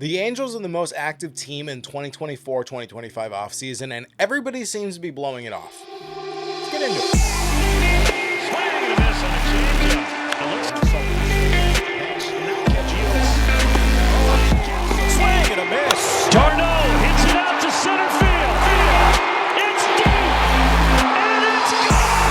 The Angels are the most active team in 2024-2025 offseason, and everybody seems to be blowing it off. Let's get into it. Swing and a miss on a changeup. It looks swing and a miss. Darno hits it out to center field. It's deep and it's gone.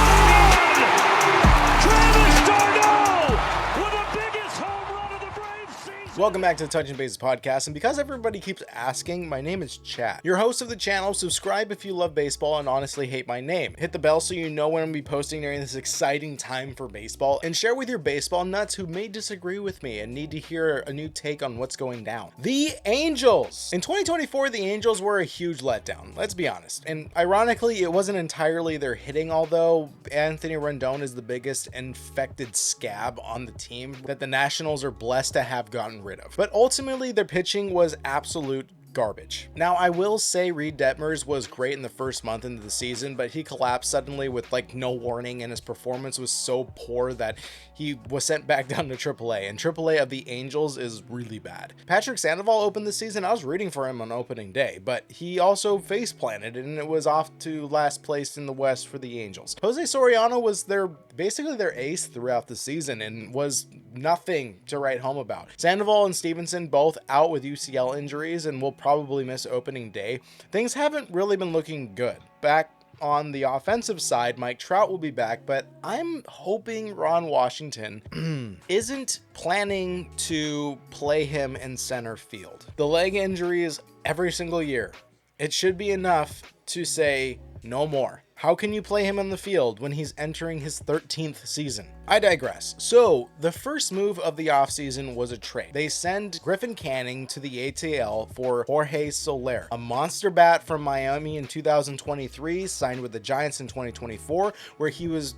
Travis Darno with the biggest home run of the Braves season. Welcome back to the Touching Bases podcast, and because everybody keeps asking, my name is Chad, your host of the channel. Subscribe if you love baseball and honestly hate my name. Hit the bell so you know when I'm be posting during this exciting time for baseball, and share with your baseball nuts who may disagree with me and need to hear a new take on what's going down. The Angels! In 2024, the Angels were a huge letdown, let's be honest. And ironically, it wasn't entirely their hitting, although Anthony Rendon is the biggest infected scab on the team that the Nationals are blessed to have gotten rid of. But ultimately, their pitching was absolute garbage. Now, I will say Reed Detmers was great in the first month into the season, but he collapsed suddenly with like no warning, and his performance was so poor that he was sent back down to AAA, and AAA of the Angels is really bad. Patrick Sandoval opened the season. I was rooting for him on opening day, but he also face planted, and it was off to last place in the West for the Angels. Jose Soriano was basically their ace throughout the season and was nothing to write home about. Sandoval and Stevenson both out with UCL injuries and will probably miss opening day. Things haven't really been looking good. Back on the offensive side, Mike Trout will be back, but I'm hoping Ron Washington isn't planning to play him in center field. The leg injuries every single year. It should be enough to say no more. How can you play him on the field when he's entering his 13th season? I digress. So, the first move of the offseason was a trade. They send Griffin Canning to the ATL for Jorge Soler, a monster bat from Miami in 2023, signed with the Giants in 2024, where he was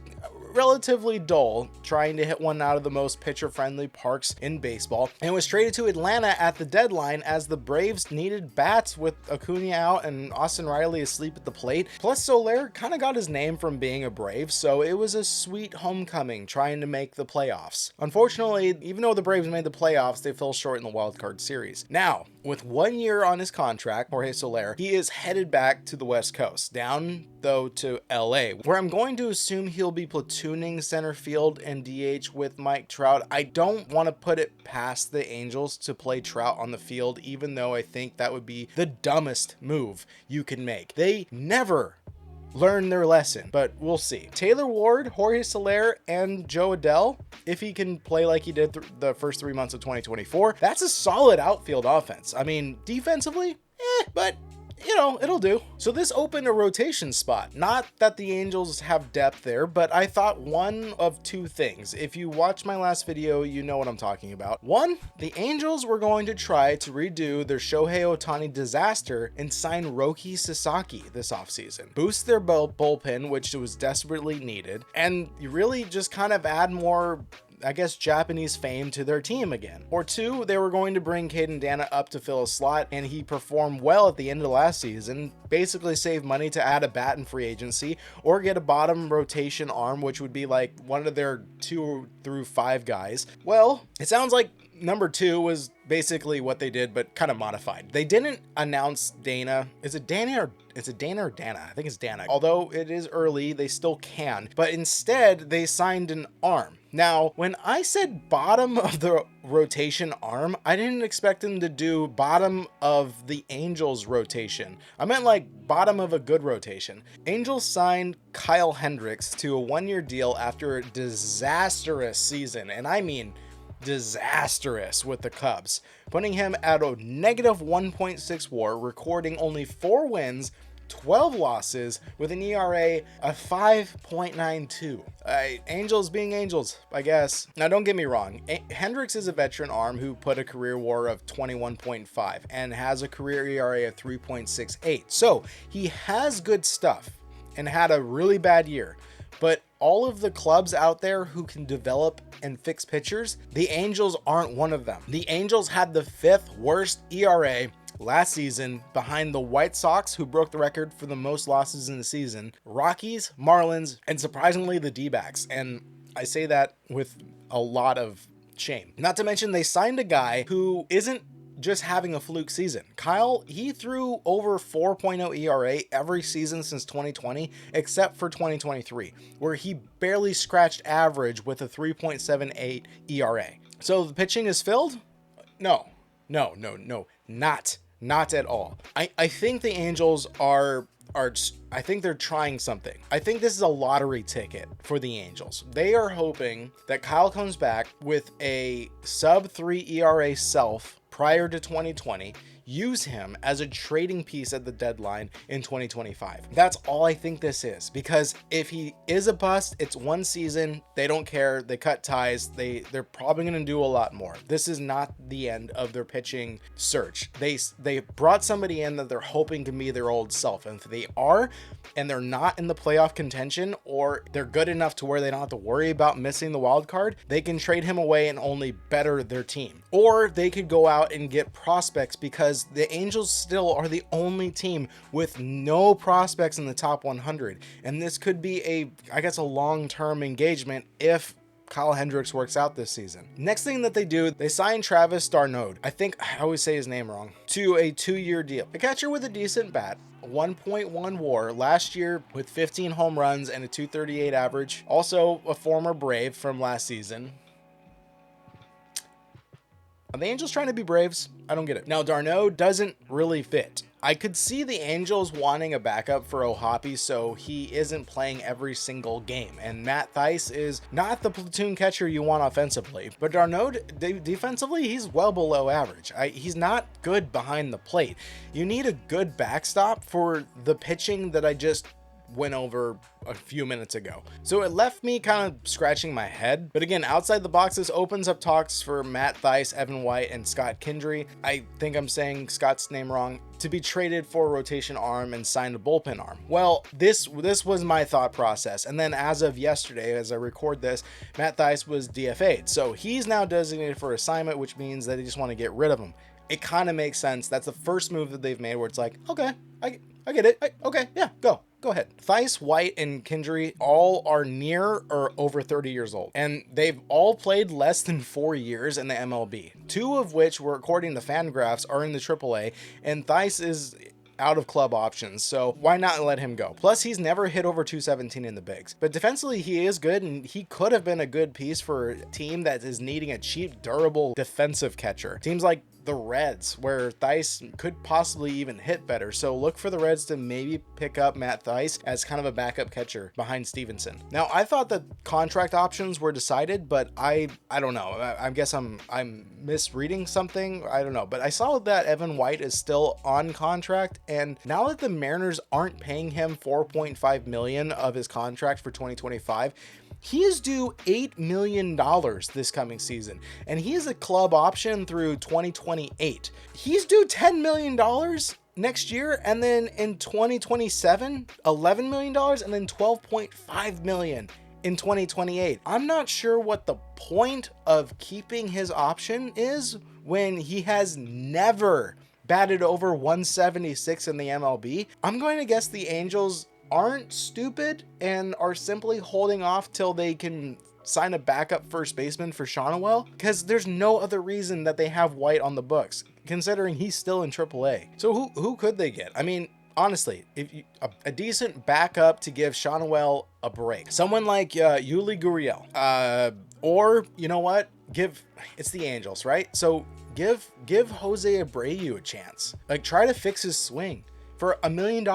relatively dull, trying to hit one out of the most pitcher-friendly parks in baseball, and was traded to Atlanta at the deadline as the Braves needed bats with Acuna out and Austin Riley asleep at the plate. Plus, Soler kind of got his name from being a Brave, so it was a sweet homecoming trying to make the playoffs. Unfortunately, even though the Braves made the playoffs, they fell short in the wild card series. Now, with 1 year on his contract, Jorge Soler, he is headed back to the West Coast, down though to LA, where I'm going to assume he'll be platooning center field and DH with Mike Trout. I don't want to put it past the Angels to play Trout on the field, even though I think that would be the dumbest move you can make. They never learn their lesson, but we'll see. Taylor Ward, Jorge Soler, and Joe Adell, if he can play like he did the first 3 months of 2024, that's a solid outfield offense. I mean, defensively, but you know, it'll do. So this opened a rotation spot. Not that the Angels have depth there, but I thought one of two things. If you watch my last video, you know what I'm talking about. One, the Angels were going to try to redo their Shohei Ohtani disaster and sign Roki Sasaki this offseason. Boost their bullpen, which was desperately needed, and you really just kind of add more, I guess, Japanese fame to their team again. Or two, they were going to bring Caden Dana up to fill a slot, and he performed well at the end of last season, basically save money to add a bat in free agency, or get a bottom rotation arm, which would be like one of their 2 through 5 guys. Well, it sounds like number 2 was basically what they did, but kind of modified. They didn't announce Dana. Is it Dana or Dana? I think it's Dana. Although it is early, they still can. But instead, they signed an arm. Now, when I said bottom of the rotation arm, I didn't expect them to do bottom of the Angels rotation. I meant like bottom of a good rotation. Angels signed Kyle Hendricks to a 1-year deal after a disastrous season, and I mean disastrous, with the Cubs, putting him at a negative 1.6 WAR, recording only 4 wins, 12 losses, with an ERA of 5.92. Angels being Angels, I guess. Now, don't get me wrong. Hendricks is a veteran arm who put a career WAR of 21.5 and has a career ERA of 3.68. So he has good stuff and had a really bad year. But all of the clubs out there who can develop and fix pitchers, the Angels aren't one of them. The Angels had the 5th worst ERA last season, behind the White Sox, who broke the record for the most losses in the season, Rockies, Marlins, and surprisingly the D-backs. And I say that with a lot of shame. Not to mention they signed a guy who isn't just having a fluke season. Kyle, he threw over 4.0 ERA every season since 2020, except for 2023, where he barely scratched average with a 3.78 ERA. So the pitching is filled? No, not at all. I think the Angels are I think they're trying something. I think this is a lottery ticket for the Angels. They are hoping that Kyle comes back with a sub 3 ERA self prior to 2020, use him as a trading piece at the deadline in 2025. That's all I think this is, because if he is a bust, it's one season, they don't care, they cut ties, they're probably going to do a lot more. This is not the end of their pitching search. They brought somebody in that they're hoping can be their old self, and if they are, and they're not in the playoff contention, or they're good enough to where they don't have to worry about missing the wild card, they can trade him away and only better their team. Or they could go out and get prospects, because the Angels still are the only team with no prospects in the top 100. And this could be a long-term engagement if Kyle Hendricks works out this season. Next thing that they do, they sign Travis d'Arnaud. I think I always say his name wrong. To a 2-year deal. A catcher with a decent bat. 1.1 WAR last year with 15 home runs and a 238 average. Also a former Brave from last season. Are the Angels trying to be Braves? I don't get it. Now, d'Arnaud doesn't really fit. I could see the Angels wanting a backup for O'Hoppe so he isn't playing every single game. And Matt Thaiss is not the platoon catcher you want offensively. But d'Arnaud, defensively, he's well below average. He's not good behind the plate. You need a good backstop for the pitching that I just went over a few minutes ago. So it left me kind of scratching my head. But again, outside the box, this opens up talks for Matt Thaiss, Evan White, and Scott Kindry. I think I'm saying Scott's name wrong. To be traded for a rotation arm and sign a bullpen arm. Well, this was my thought process. And then as of yesterday, as I record this, Matt Thaiss was DFA'd. So he's now designated for assignment, which means that they just want to get rid of him. It kind of makes sense. That's the first move that they've made where it's like, okay, I get it. Okay, yeah, go ahead. Thaiss, White, and Kindry all are near or over 30 years old, and they've all played less than 4 years in the MLB, 2 of which were, according to Fangraphs, are in the AAA, and Thaiss is out of club options, so why not let him go? Plus, he's never hit over 217 in the bigs, but defensively, he is good, and he could have been a good piece for a team that is needing a cheap, durable defensive catcher. Teams like the Reds, where Thaiss could possibly even hit better. So look for the Reds to maybe pick up Matt Thaiss as kind of a backup catcher behind Stevenson. Now, I thought that contract options were decided, but I don't know. I guess I'm misreading something. I don't know. But I saw that Evan White is still on contract, and now that the Mariners aren't paying him $4.5 million of his contract for 2025, he is due $8 million this coming season, and he is a club option through 2028. He's due $10 million next year, and then in 2027, $11 million, and then $12.5 million in 2028. I'm not sure what the point of keeping his option is when he has never batted over 176 in the MLB. I'm going to guess the Angels aren't stupid and are simply holding off till they can sign a backup first baseman for Shonwell, because there's no other reason that they have White on the books, considering he's still in AAA. So who could they get? I mean, honestly, if a decent backup to give Shonwell a break, someone like Yuli Gurriel, or you know what, it's the Angels, right? So give Jose Abreu a chance. Like, try to fix his swing for $1 million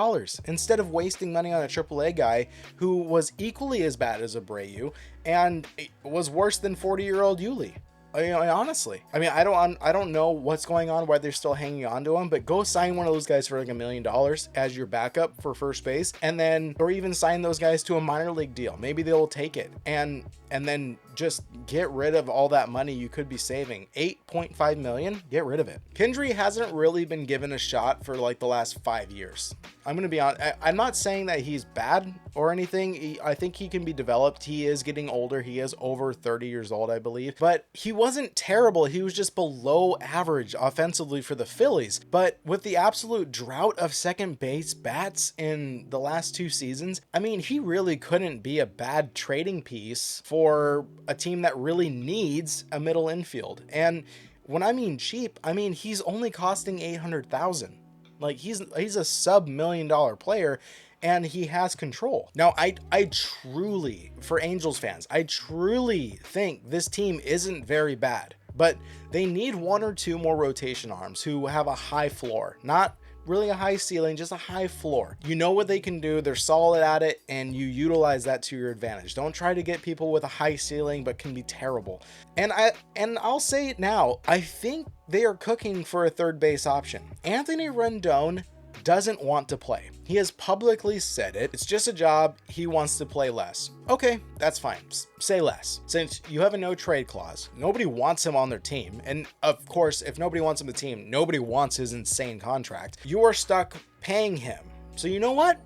instead of wasting money on a AAA guy who was equally as bad as Abreu and was worse than 40-year-old Yuli. Honestly, I mean, I don't know what's going on, why they're still hanging on to him, but go sign one of those guys for like $1 million as your backup for first base, and then, or even sign those guys to a minor league deal. Maybe they'll take it, and then just get rid of all that money you could be saving. $8.5 million, get rid of it. Kindry hasn't really been given a shot for like the last 5 years. I'm going to be honest. I'm not saying that he's bad or anything. I think he can be developed. He is getting older. He is over 30 years old, I believe, but he wasn't terrible. He was just below average offensively for the Phillies. But with the absolute drought of second base bats in the last 2 seasons, I mean, he really couldn't be a bad trading piece for a team that really needs a middle infield. And when I mean cheap, I mean he's only costing $800,000. Like he's a sub $1 million player, and he has control. Now, I truly, for Angels fans, I truly think this team isn't very bad, but they need one or two more rotation arms who have a high floor, not really a high ceiling, just a high floor. You know what they can do, they're solid at it, and you utilize that to your advantage. Don't try to get people with a high ceiling but can be terrible. And I'll say it now, I think they are cooking for a third base option. Anthony Rendon doesn't want to play. He has publicly said it. It's just a job. He wants to play less. Okay, that's fine. Say less. Since you have a no trade clause, nobody wants him on their team. And of course, if nobody wants him on the team, nobody wants his insane contract. You are stuck paying him. So you know what?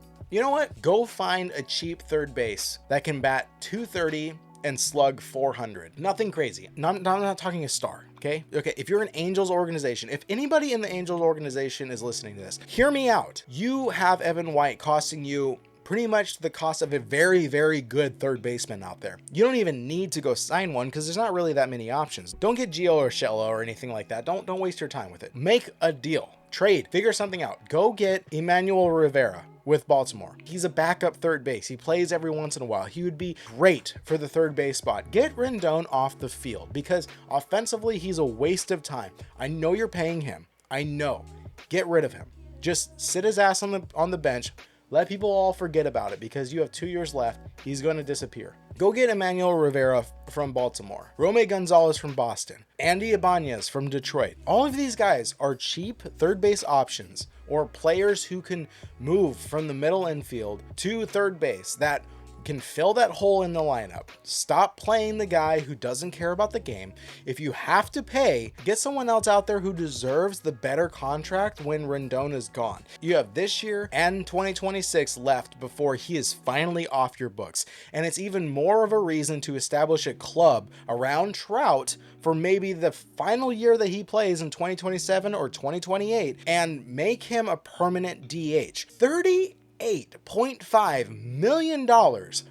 Go find a cheap third base that can bat .230 and slug .400. Nothing crazy. I'm not talking a star. Okay. If you're an Angels organization, if anybody in the Angels organization is listening to this, hear me out. You have Evan White costing you pretty much the cost of a very, very good third baseman out there. You don't even need to go sign one because there's not really that many options. Don't get Gio Urshela or anything like that. Don't waste your time with it. Make a deal. Trade. Figure something out. Go get Emmanuel Rivera with Baltimore. He's a backup third base. He plays every once in a while. He would be great for the third base spot. Get Rendon off the field because offensively, he's a waste of time. I know you're paying him. I know. Get rid of him. Just sit his ass on the bench. Let people all forget about it because you have 2 years left. He's going to disappear. Go get Emmanuel Rivera from Baltimore, Rome Gonzalez from Boston, Andy Ibanez from Detroit. All of these guys are cheap third base options or players who can move from the middle infield to third base that can fill that hole in the lineup. Stop playing the guy who doesn't care about the game. If you have to pay, get someone else out there who deserves the better contract when Rendon is gone. You have this year and 2026 left before he is finally off your books. And it's even more of a reason to establish a club around Trout for maybe the final year that he plays in 2027 or 2028 and make him a permanent DH. $38.5 million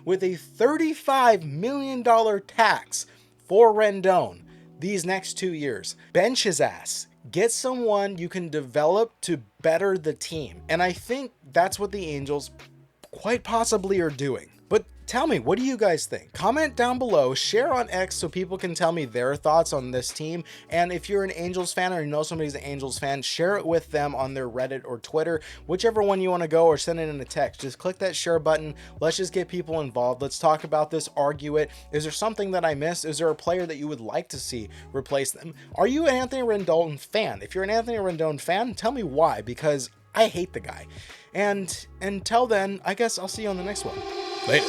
with a $35 million tax for Rendon these next 2 years. Bench his ass. Get someone you can develop to better the team. And I think that's what the Angels quite possibly are doing. But tell me, what do you guys think? Comment down below, share on X so people can tell me their thoughts on this team. And if you're an Angels fan or you know somebody's an Angels fan, share it with them on their Reddit or Twitter, whichever one you want to go, or send it in a text. Just click that share button. Let's just get people involved. Let's talk about this, argue it. Is there something that I missed? Is there a player that you would like to see replace them? Are you an Anthony Rendon fan? If you're an Anthony Rendon fan, tell me why, because I hate the guy. And until then, I guess I'll see you on the next one. Later.